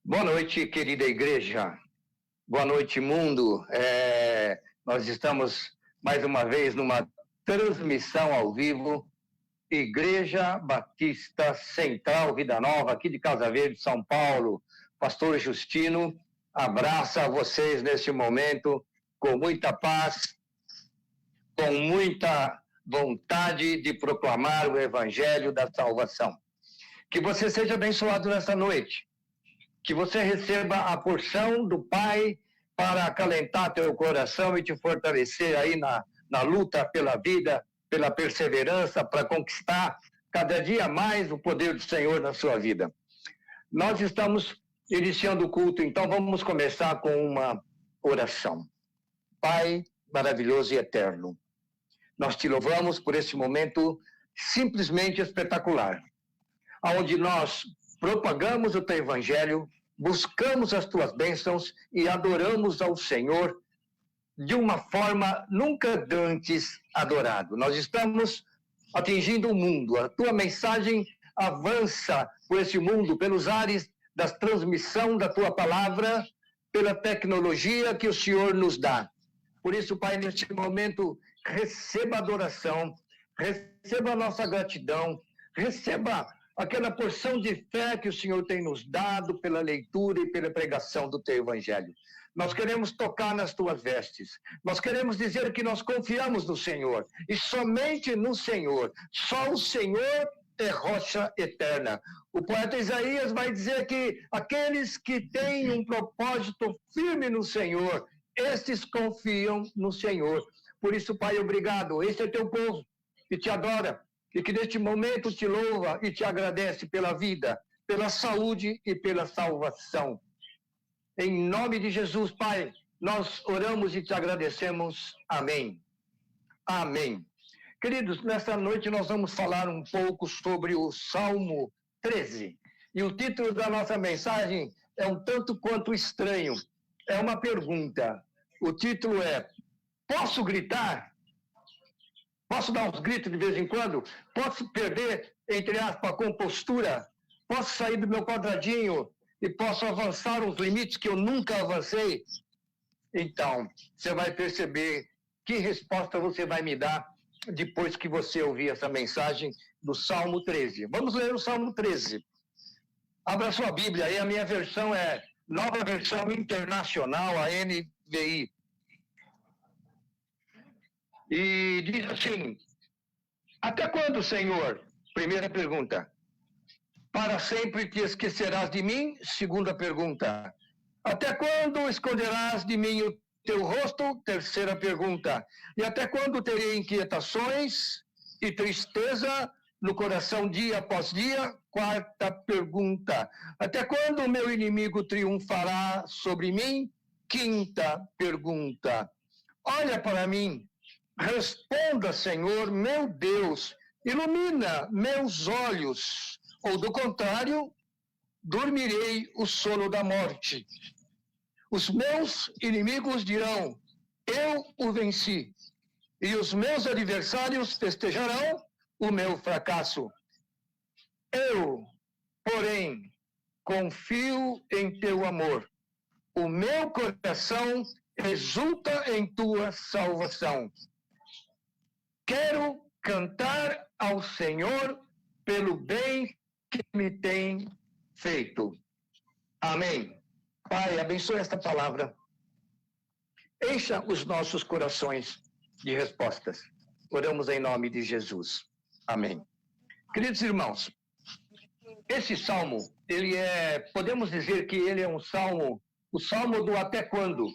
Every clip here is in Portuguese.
Boa noite, querida igreja. Boa noite, mundo. Nós estamos mais uma vez numa transmissão ao vivo. Igreja Batista Central Vida Nova, aqui de Casa Verde, São Paulo. Pastor Justino abraça vocês neste momento com muita paz, com muita vontade de proclamar o evangelho da salvação. Que você seja abençoado nesta noite. Que você receba a porção do Pai para acalentar teu coração e te fortalecer aí na luta pela vida, pela perseverança, para conquistar cada dia mais o poder do Senhor na sua vida. Nós estamos iniciando o culto, então vamos começar com uma oração. Pai maravilhoso e eterno, nós te louvamos por esse momento simplesmente espetacular, onde nós propagamos o teu evangelho, buscamos as tuas bênçãos e adoramos ao Senhor de uma forma nunca antes adorado. Nós estamos atingindo o mundo. A tua mensagem avança por esse mundo, pelos ares da transmissão da tua palavra, pela tecnologia que o Senhor nos dá. Por isso, Pai, neste momento, receba a adoração, receba a nossa gratidão, receba aquela porção de fé que o Senhor tem nos dado pela leitura e pela pregação do teu evangelho. Nós queremos tocar nas tuas vestes. Nós queremos dizer que nós confiamos no Senhor. E somente no Senhor. Só o Senhor é rocha eterna. O poeta Isaías vai dizer que aqueles que têm um propósito firme no Senhor, estes confiam no Senhor. Por isso, Pai, obrigado. Este é teu povo que te adora. E que neste momento te louva e te agradece pela vida, pela saúde e pela salvação. Em nome de Jesus, Pai, nós oramos e te agradecemos. Amém. Amém. Queridos, nesta noite nós vamos falar um pouco sobre o Salmo 13. E o título da nossa mensagem é um tanto quanto estranho. É uma pergunta. O título é: posso gritar? Posso dar uns gritos de vez em quando? Posso perder, entre aspas, a compostura? Posso sair do meu quadradinho e posso avançar os limites que eu nunca avancei? Então, você vai perceber que resposta você vai me dar depois que você ouvir essa mensagem do Salmo 13. Vamos ler o Salmo 13. Abra sua Bíblia aí, a minha versão é Nova Versão Internacional, a NVI. E diz assim: até quando, Senhor? Primeira pergunta. Para sempre te esquecerás de mim? Segunda pergunta. Até quando esconderás de mim o teu rosto? Terceira pergunta. E até quando terei inquietações e tristeza no coração dia após dia? Quarta pergunta. Até quando o meu inimigo triunfará sobre mim? Quinta pergunta. Olha para mim. Responda, Senhor, meu Deus, ilumina meus olhos, ou do contrário, dormirei o sono da morte. Os meus inimigos dirão, eu o venci, e os meus adversários festejarão o meu fracasso. Eu, porém, confio em teu amor. O meu coração exulta em tua salvação. Quero cantar ao Senhor pelo bem que me tem feito. Amém. Pai, abençoe esta palavra. Encha os nossos corações de respostas. Oramos em nome de Jesus. Amém. Queridos irmãos, esse salmo, podemos dizer que ele é um salmo, o salmo do até quando.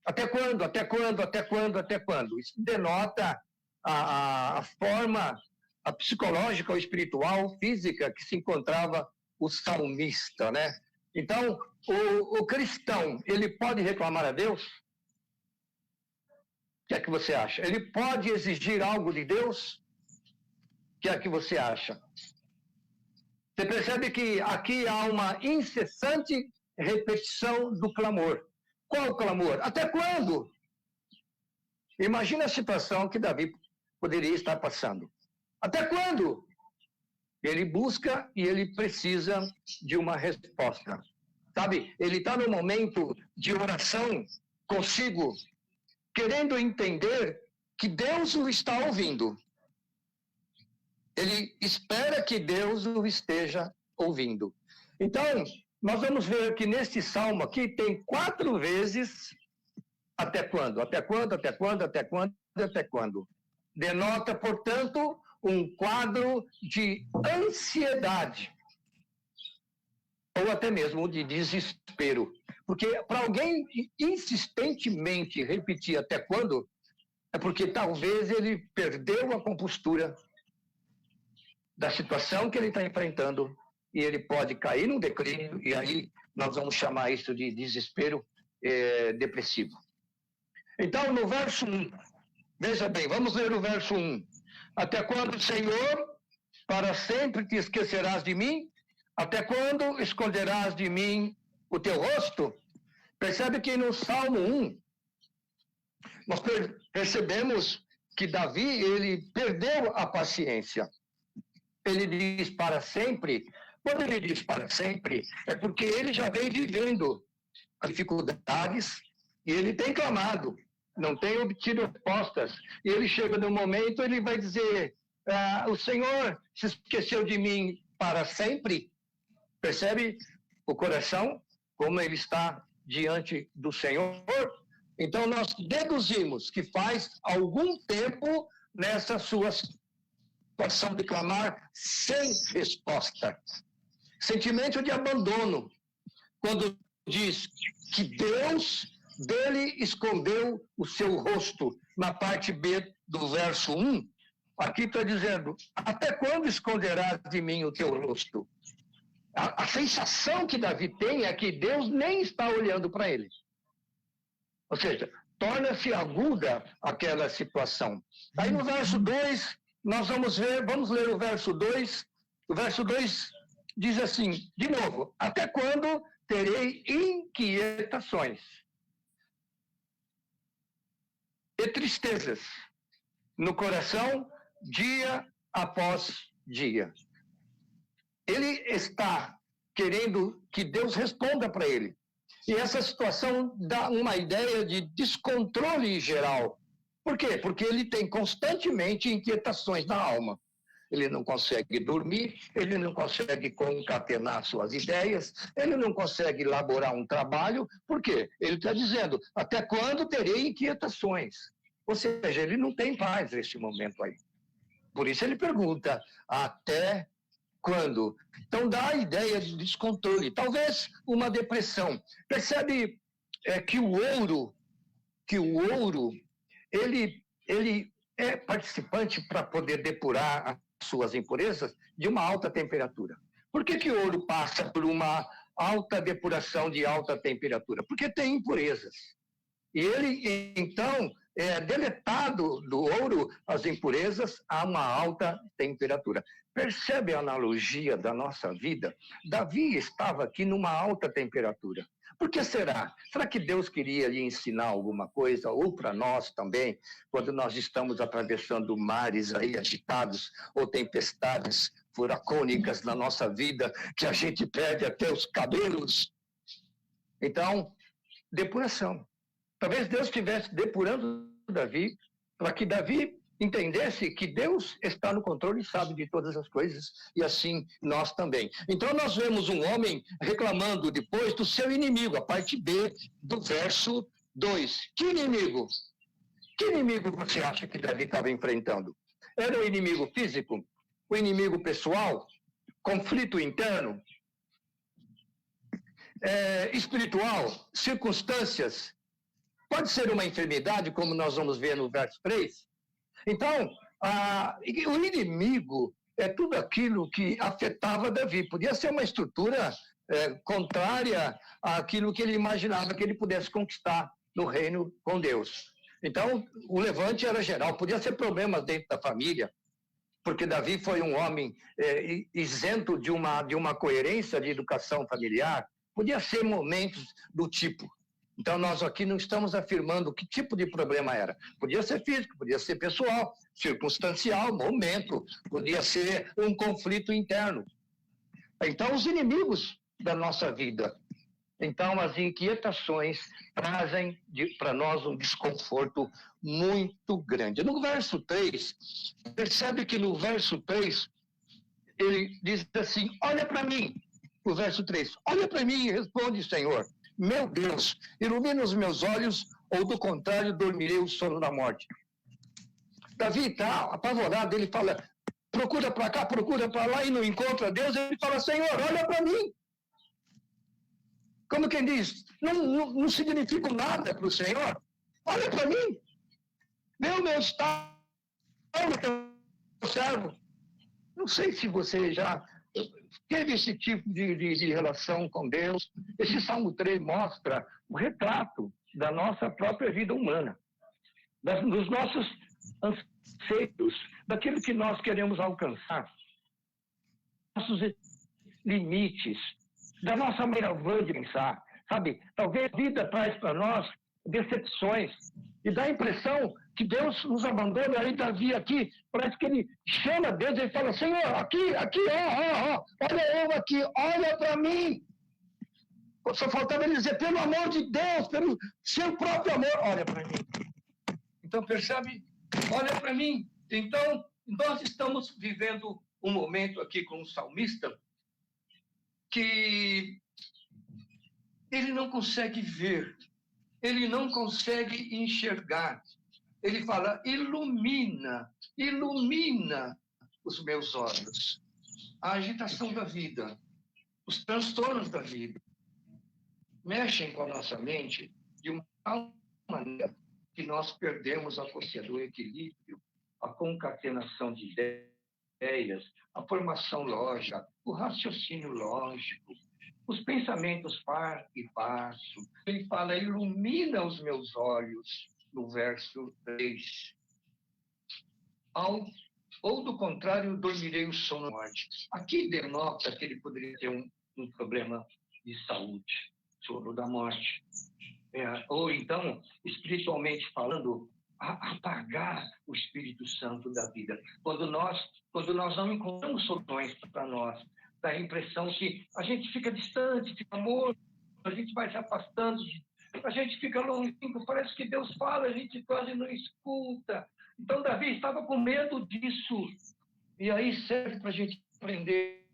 Até quando, até quando, até quando, até quando? Isso denota a forma a psicológica, ou espiritual, física que se encontrava o salmista, né? Então, o cristão, ele pode reclamar a Deus? O que é que você acha? Ele pode exigir algo de Deus? O que é que você acha? Você percebe que aqui há uma incessante repetição do clamor. Qual o clamor? Até quando? Imagina a situação que Davi poderia estar passando. Até quando? Ele busca e ele precisa de uma resposta. sabe? Ele está no momento de oração consigo, querendo entender que Deus o está ouvindo. Ele espera que Deus o esteja ouvindo. Então, nós vamos ver que neste salmo aqui tem 4 vezes até quando, até quando, até quando, até quando, até quando. Denota, portanto, um quadro de ansiedade, ou até mesmo de desespero. Porque para alguém insistentemente repetir até quando, é porque talvez ele perdeu a compostura da situação que ele está enfrentando e ele pode cair num declínio, e aí nós vamos chamar isso de desespero depressivo. Então, no verso 1, veja bem, vamos ler o verso 1. Até quando, Senhor, para sempre te esquecerás de mim? Até quando esconderás de mim o teu rosto? Percebe que no Salmo 1, nós percebemos que Davi, ele perdeu a paciência. Ele diz para sempre. Quando ele diz para sempre, é porque ele já vem vivendo as dificuldades e ele tem clamado, não tem obtido respostas. E ele chega no momento, ele vai dizer, o Senhor se esqueceu de mim para sempre. Percebe o coração, como ele está diante do Senhor? Então nós deduzimos que faz algum tempo nessa sua situação de clamar sem resposta. Sentimento de abandono, quando diz que Deus dele escondeu o seu rosto, na parte B do verso 1, aqui está dizendo, até quando esconderás de mim o teu rosto? A sensação que Davi tem é que Deus nem está olhando para ele. Ou seja, torna-se aguda aquela situação. Aí no verso 2, nós vamos ler o verso 2. O verso 2 diz assim, de novo, até quando terei inquietações e tristezas no coração, dia após dia. Ele está querendo que Deus responda para ele. E essa situação dá uma ideia de descontrole geral. Por quê? Porque ele tem constantemente inquietações na alma. Ele não consegue dormir, ele não consegue concatenar suas ideias, ele não consegue elaborar um trabalho. Por quê? Ele está dizendo, até quando terei inquietações? Ou seja, ele não tem paz neste momento aí. Por isso ele pergunta, até quando? Então dá a ideia de descontrole, talvez uma depressão. Percebe que o ouro, ele é participante para poder depurar as suas impurezas de uma alta temperatura. Por que o ouro passa por uma alta depuração de alta temperatura? Porque tem impurezas. E ele, então, é deletado do ouro as impurezas a uma alta temperatura. Percebe a analogia da nossa vida? Davi estava aqui numa alta temperatura. Por que será? Será que Deus queria lhe ensinar alguma coisa, ou para nós também, quando nós estamos atravessando mares aí agitados, ou tempestades furacônicas na nossa vida, que a gente perde até os cabelos? Então, depuração. Talvez Deus estivesse depurando Davi, para que Davi entendesse que Deus está no controle e sabe de todas as coisas, e assim nós também. Então nós vemos um homem reclamando depois do seu inimigo, a parte B do verso 2. Que inimigo? Que inimigo você acha que Davi estava enfrentando? Era o inimigo físico? O inimigo pessoal? Conflito interno? Espiritual? Circunstâncias? Pode ser uma enfermidade, como nós vamos ver no verso 3. Então, o inimigo é tudo aquilo que afetava Davi. Podia ser uma estrutura contrária àquilo que ele imaginava que ele pudesse conquistar no reino com Deus. Então, o levante era geral. Podia ser problemas dentro da família, porque Davi foi um homem isento de uma coerência de educação familiar. Podia ser momentos do tipo. Então, nós aqui não estamos afirmando que tipo de problema era. Podia ser físico, podia ser pessoal, circunstancial, momento, podia ser um conflito interno. Então, os inimigos da nossa vida. Então, as inquietações trazem para nós um desconforto muito grande. No verso 3, percebe que no verso 3, ele diz assim, olha para mim. O verso 3, olha para mim e responde, Senhor, meu Deus, ilumina os meus olhos, ou do contrário, dormirei o sono da morte. Davi está apavorado, ele fala, procura para cá, procura para lá, e não encontra Deus, ele fala, Senhor, olha para mim. Como quem diz, não significa nada para o Senhor. Olha para mim. Meu estado, meu servo. Não sei se você já teve esse tipo de relação com Deus. Esse Salmo 3 mostra o retrato da nossa própria vida humana, dos nossos anseios, daquilo que nós queremos alcançar, nossos limites, da nossa maneira vã de pensar, sabe? Talvez a vida traz para nós decepções e dá a impressão que Deus nos abandona. Aí Davi aqui, parece que ele chama Deus e fala, Senhor, aqui, olha eu aqui, olha para mim. Só faltava ele dizer, pelo amor de Deus, pelo seu próprio amor, olha para mim. Então, percebe? Olha para mim. Então, nós estamos vivendo um momento aqui com o salmista que ele não consegue ver, ele não consegue enxergar. Ele fala, ilumina os meus olhos. A agitação da vida, os transtornos da vida, mexem com a nossa mente de uma tal maneira que nós perdemos a consciência do equilíbrio, a concatenação de ideias, a formação lógica, o raciocínio lógico, os pensamentos par e passo. Ele fala, ilumina os meus olhos, no verso 3. Ou do contrário, dormirei o sono da morte. Aqui denota que ele poderia ter um problema de saúde, sono da morte. Ou então, espiritualmente falando, apagar o Espírito Santo da vida. Quando nós não encontramos soluções para nós, dá a impressão que a gente fica distante, fica morto, a gente vai se afastando, a gente fica longínquo, parece que Deus fala, a gente quase não escuta. Então, Davi estava com medo disso. E aí serve para a gente aprender,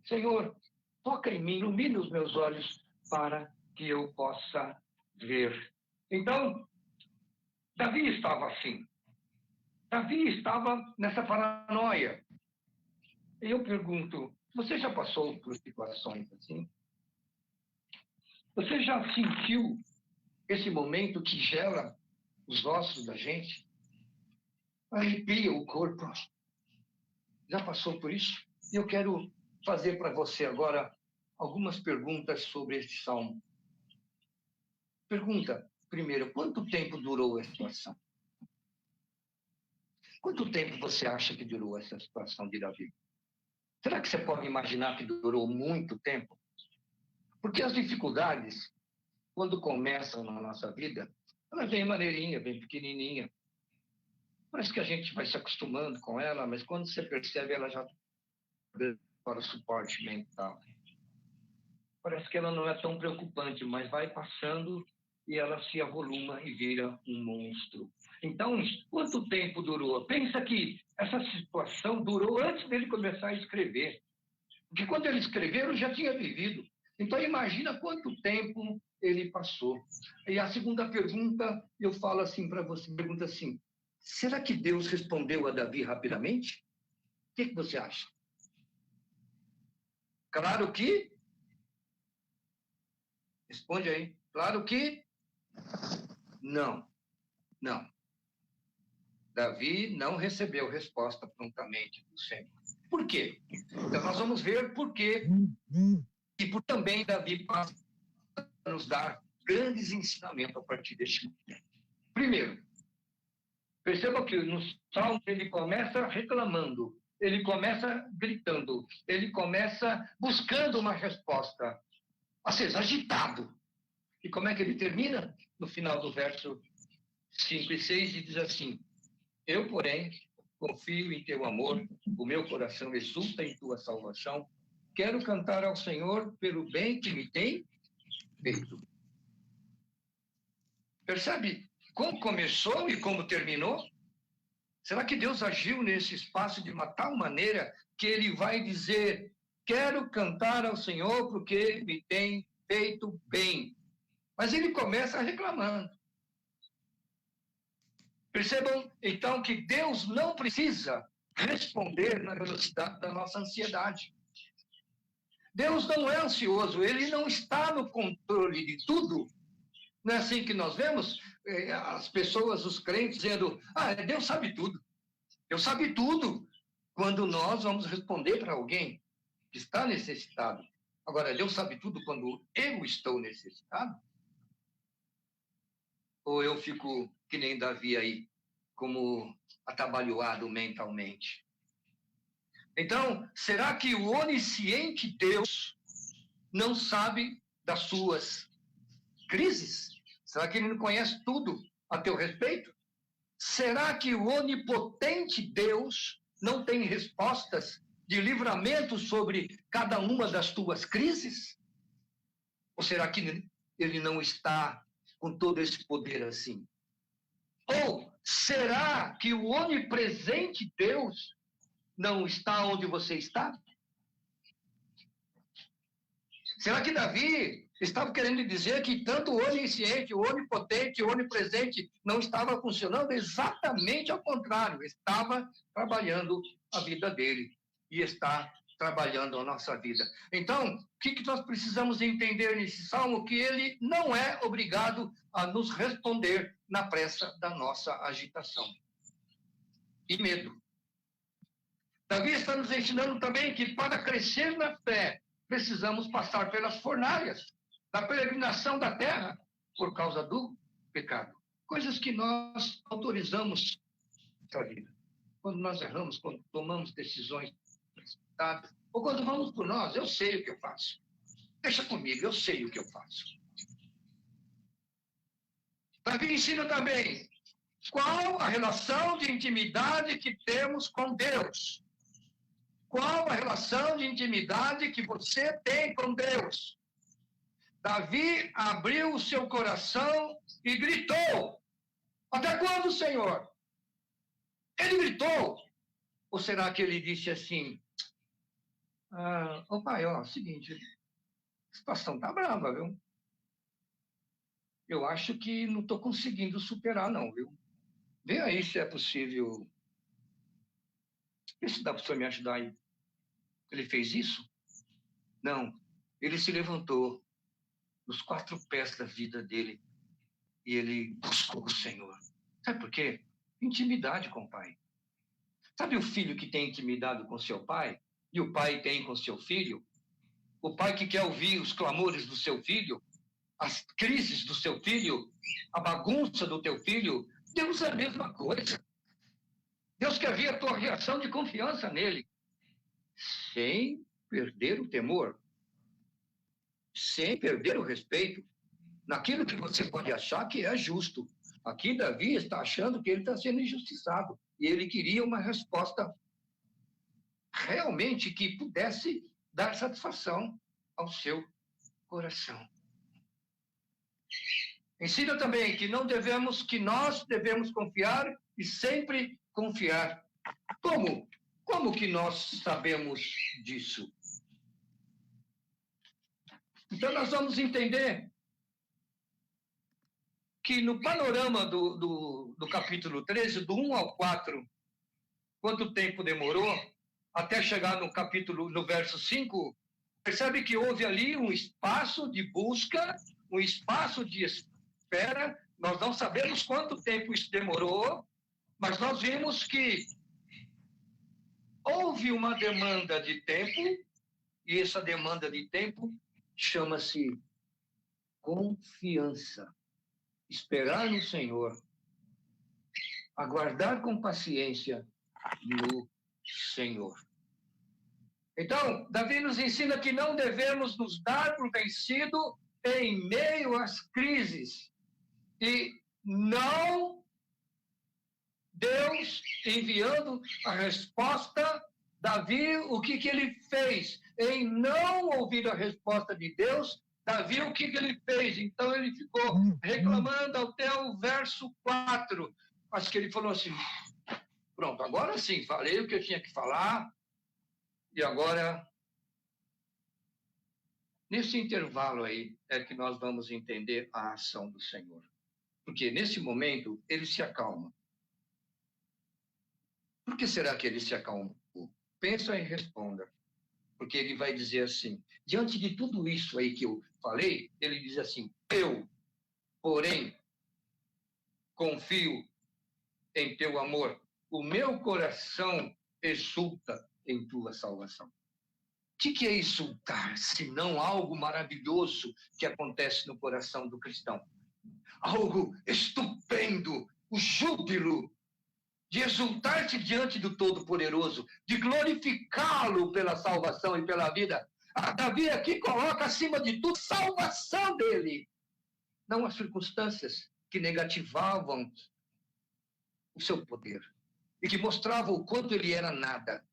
Senhor, toca em mim, ilumina os meus olhos para que eu possa ver. Então, Davi estava assim. Davi estava nessa paranoia. E eu pergunto, você já passou por situações assim? Você já sentiu esse momento que gela os ossos da gente? Arrepia o corpo? Já passou por isso? E eu quero fazer para você agora algumas perguntas sobre este salmo. Pergunta, primeiro, quanto tempo durou a situação? Quanto tempo você acha que durou essa situação de Davi? Será que você pode imaginar que durou muito tempo? Porque as dificuldades, quando começam na nossa vida, elas vêm maneirinha, bem pequenininha. Parece que a gente vai se acostumando com ela, mas quando você percebe, ela já para o suporte mental. Parece que ela não é tão preocupante, mas vai passando e ela se avoluma e vira um monstro. Então, quanto tempo durou? Pensa que essa situação durou antes dele começar a escrever. Porque quando ele escreveu, ele já tinha vivido. Então, imagina quanto tempo ele passou. E a segunda pergunta, eu falo assim para você, pergunta assim, será que Deus respondeu a Davi rapidamente? O que você acha? Claro que... Responde aí. Claro que... Não. Davi não recebeu resposta prontamente do Senhor. Por quê? Então, nós vamos ver por quê. E por também Davi passa a nos dar grandes ensinamentos a partir deste momento. Primeiro, perceba que no Salmo ele começa reclamando, ele começa gritando, ele começa buscando uma resposta, ou seja, agitado. E como é que ele termina? No final do verso 5 e 6, e diz assim, eu, porém, confio em teu amor, o meu coração exulta em tua salvação, quero cantar ao Senhor pelo bem que me tem feito. Percebe como começou e como terminou? Será que Deus agiu nesse espaço de uma tal maneira que ele vai dizer: quero cantar ao Senhor porque me tem feito bem? Mas ele começa reclamando. Percebam, então, que Deus não precisa responder na velocidade da nossa ansiedade. Deus não é ansioso, ele não está no controle de tudo. Não é assim que nós vemos as pessoas, os crentes, dizendo: Deus sabe tudo. Deus sabe tudo. Quando nós vamos responder para alguém que está necessitado. Agora, Deus sabe tudo quando eu estou necessitado? Ou eu fico que nem Davi aí, como atabalhoado mentalmente? Então, será que o onisciente Deus não sabe das suas crises? Será que ele não conhece tudo a teu respeito? Será que o onipotente Deus não tem respostas de livramento sobre cada uma das tuas crises? Ou será que ele não está com todo esse poder assim? Ou será que o onipresente Deus não está onde você está? Será que Davi estava querendo dizer que tanto o onisciente, o onipotente, o onipresente não estava funcionando? Exatamente ao contrário, estava trabalhando a vida dele e está trabalhando a nossa vida. Então, o que nós precisamos entender nesse salmo? Que ele não é obrigado a nos responder na pressa da nossa agitação e medo. Davi está nos ensinando também que para crescer na fé, precisamos passar pelas fornalhas da peregrinação da terra por causa do pecado. Coisas que nós autorizamos na vida. Quando nós erramos, quando tomamos decisões precipitadas, ou quando vamos por nós, eu sei o que eu faço. Deixa comigo, eu sei o que eu faço. Davi ensina também qual a relação de intimidade que temos com Deus. Qual a relação de intimidade que você tem com Deus? Davi abriu o seu coração e gritou: até quando, Senhor? Ele gritou. Ou será que ele disse assim: pai, seguinte, a situação está brava, viu? Eu acho que não estou conseguindo superar, não, viu? Vê aí se é possível. Vê se dá para o senhor me ajudar aí. Ele fez isso? Não. Ele se levantou nos 4 pés da vida dele e ele buscou o Senhor. Sabe por quê? Intimidade com o pai. Sabe o filho que tem intimidade com seu pai? E o pai tem com seu filho? O pai que quer ouvir os clamores do seu filho, as crises do seu filho, a bagunça do teu filho? Deus é a mesma coisa. Deus quer ver a tua reação de confiança nele, sem perder o temor, sem perder o respeito, naquilo que você pode achar que é justo. Aqui Davi está achando que ele está sendo injustiçado, e ele queria uma resposta realmente que pudesse dar satisfação ao seu coração. Ensina também que nós devemos confiar e sempre confiar. Como? Como que nós sabemos disso? Então, nós vamos entender que no panorama do capítulo 13, do 1 ao 4, quanto tempo demorou até chegar no verso 5, percebe que houve ali um espaço de busca, um espaço de espera. Nós não sabemos quanto tempo isso demorou, mas nós vimos que houve uma demanda de tempo, e essa demanda de tempo chama-se confiança. Esperar no Senhor, aguardar com paciência no Senhor. Então, Davi nos ensina que não devemos nos dar por vencido em meio às crises. E não Deus enviando a resposta, Davi, o que ele fez? Em não ouvir a resposta de Deus, Davi, o que ele fez? Então ele ficou reclamando até o verso 4. Acho que ele falou assim, pronto, agora sim, falei o que eu tinha que falar, e agora, nesse intervalo aí, é que nós vamos entender a ação do Senhor. Porque nesse momento, ele se acalma. Por que será que ele se acalmou? Pensa e responda. Porque ele vai dizer assim, diante de tudo isso aí que eu falei, ele diz assim, eu, porém, confio em teu amor. O meu coração exulta em tua salvação. O que é exultar, se não algo maravilhoso que acontece no coração do cristão? Algo estupendo, o júbilo de exultar-se diante do Todo-Poderoso, de glorificá-lo pela salvação e pela vida. Davi aqui coloca acima de tudo a salvação dele, não as circunstâncias que negativavam o seu poder e que mostravam o quanto ele era nada.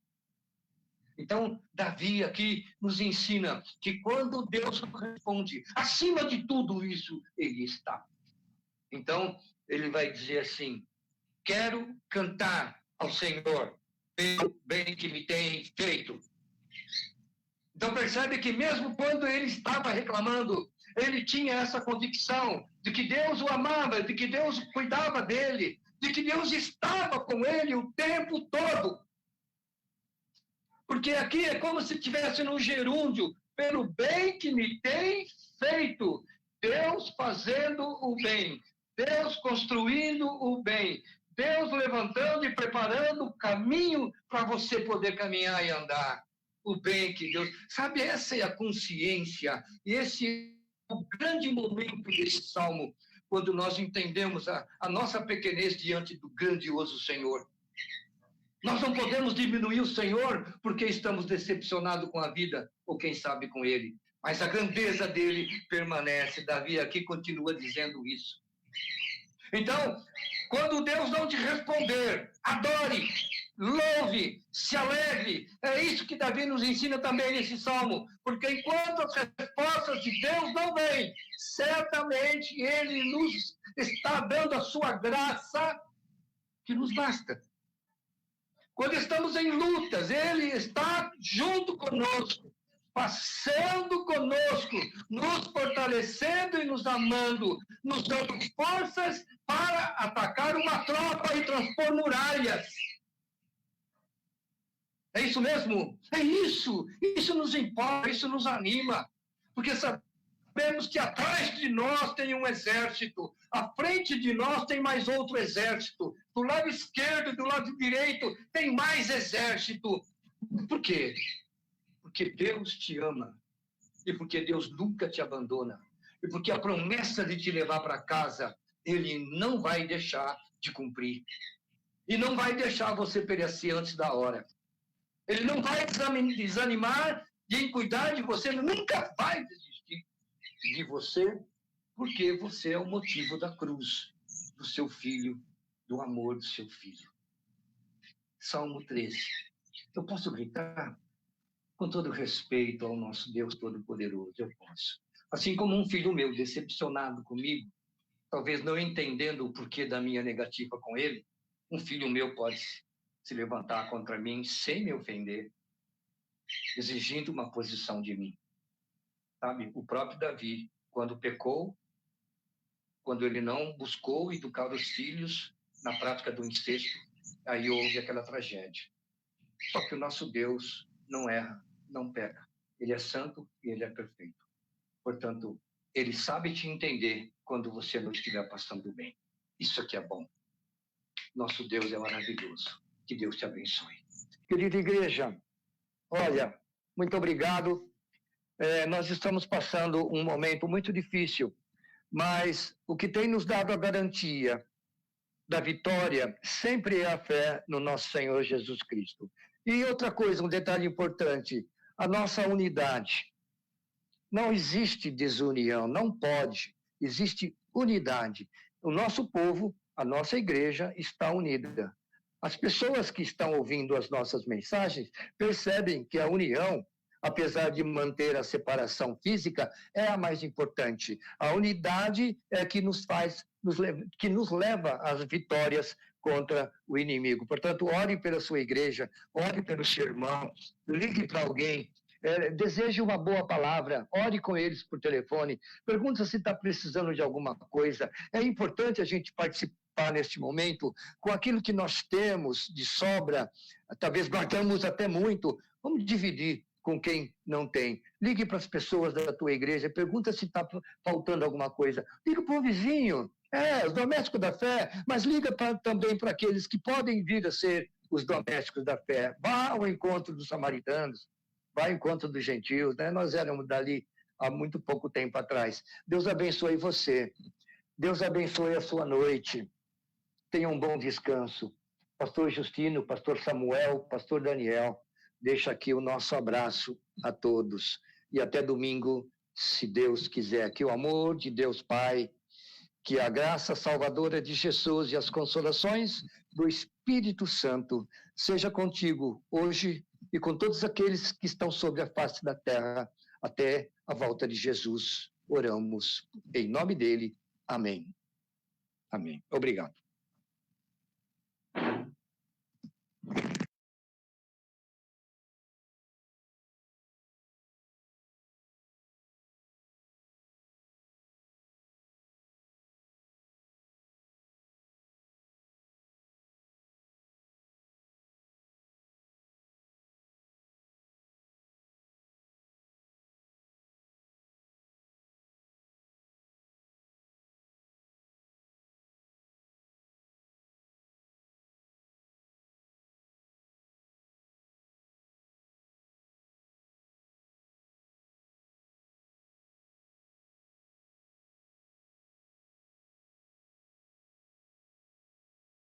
Então, Davi aqui nos ensina que quando Deus responde, acima de tudo isso, ele está. Então, ele vai dizer assim, quero cantar ao Senhor pelo bem que me tem feito. Então percebe que mesmo quando ele estava reclamando, ele tinha essa convicção de que Deus o amava, de que Deus cuidava dele, de que Deus estava com ele o tempo todo. Porque aqui é como se estivesse no gerúndio, pelo bem que me tem feito. Deus fazendo o bem, Deus construindo o bem, Deus levantando e preparando o caminho para você poder caminhar e andar. O bem que Deus... Sabe, essa é a consciência, esse é o grande momento desse salmo, quando nós entendemos a nossa pequenez diante do grandioso Senhor. Nós não podemos diminuir o Senhor porque estamos decepcionados com a vida, ou quem sabe com Ele. Mas a grandeza dele permanece. Davi aqui continua dizendo isso. Então, quando Deus não te responder, adore, louve, se alegre. É isso que Davi nos ensina também nesse salmo. Porque enquanto as respostas de Deus não vêm, certamente Ele nos está dando a sua graça que nos basta. Quando estamos em lutas, Ele está junto conosco, passando conosco, nos fortalecendo e nos amando, nos dando forças para atacar uma tropa e transpor muralhas. É isso mesmo? É isso! Isso nos importa, isso nos anima, porque sabemos que atrás de nós tem um exército, à frente de nós tem mais outro exército, do lado esquerdo e do lado direito tem mais exército. Por quê? Porque Deus te ama, e porque Deus nunca te abandona, e porque a promessa de te levar para casa, Ele não vai deixar de cumprir, e não vai deixar você perecer antes da hora. Ele não vai desanimar de cuidar de você, nunca vai desistir de você, porque você é o motivo da cruz, do seu filho, do amor do seu filho. Salmo 13. Eu posso gritar? Com todo respeito ao nosso Deus Todo-Poderoso, eu posso. Assim como um filho meu decepcionado comigo, talvez não entendendo o porquê da minha negativa com ele, um filho meu pode se levantar contra mim sem me ofender, exigindo uma posição de mim. Sabe, o próprio Davi, quando pecou, quando ele não buscou educar os filhos na prática do incesto, aí houve aquela tragédia. Só que o nosso Deus não erra, não peca. Ele é santo e ele é perfeito. Portanto, ele sabe te entender quando você não estiver passando bem. Isso aqui é bom. Nosso Deus é maravilhoso. Que Deus te abençoe. Querida igreja, olha, muito obrigado. Nós estamos passando um momento muito difícil, mas o que tem nos dado a garantia da vitória sempre é a fé no nosso Senhor Jesus Cristo. E outra coisa, um detalhe importante, a nossa unidade. Não existe desunião, não pode, existe unidade. O nosso povo, a nossa igreja está unida. As pessoas que estão ouvindo as nossas mensagens percebem que a união, apesar de manter a separação física, é a mais importante. A unidade é que que nos leva às vitórias contra o inimigo. Portanto, ore pela sua igreja, ore pelo seu irmão, ligue para alguém, deseje uma boa palavra, ore com eles por telefone, pergunta se está precisando de alguma coisa. É importante a gente participar neste momento com aquilo que nós temos de sobra, talvez guardamos até muito, vamos dividir com quem não tem. Ligue para as pessoas da tua igreja, pergunta se está faltando alguma coisa. Liga para o vizinho, os domésticos da fé, mas liga também para aqueles que podem vir a ser os domésticos da fé. Vá ao encontro dos samaritanos, vá ao encontro dos gentios, né? Nós éramos dali há muito pouco tempo atrás. Deus abençoe você. Deus abençoe a sua noite. Tenha um bom descanso. Pastor Justino, Pastor Samuel, Pastor Daniel, deixa aqui o nosso abraço a todos. E até domingo, se Deus quiser. Que o amor de Deus Pai, que a graça salvadora de Jesus e as consolações do Espírito Santo seja contigo hoje e com todos aqueles que estão sobre a face da terra até a volta de Jesus. Oramos em nome dele. Amém. Amém. Obrigado.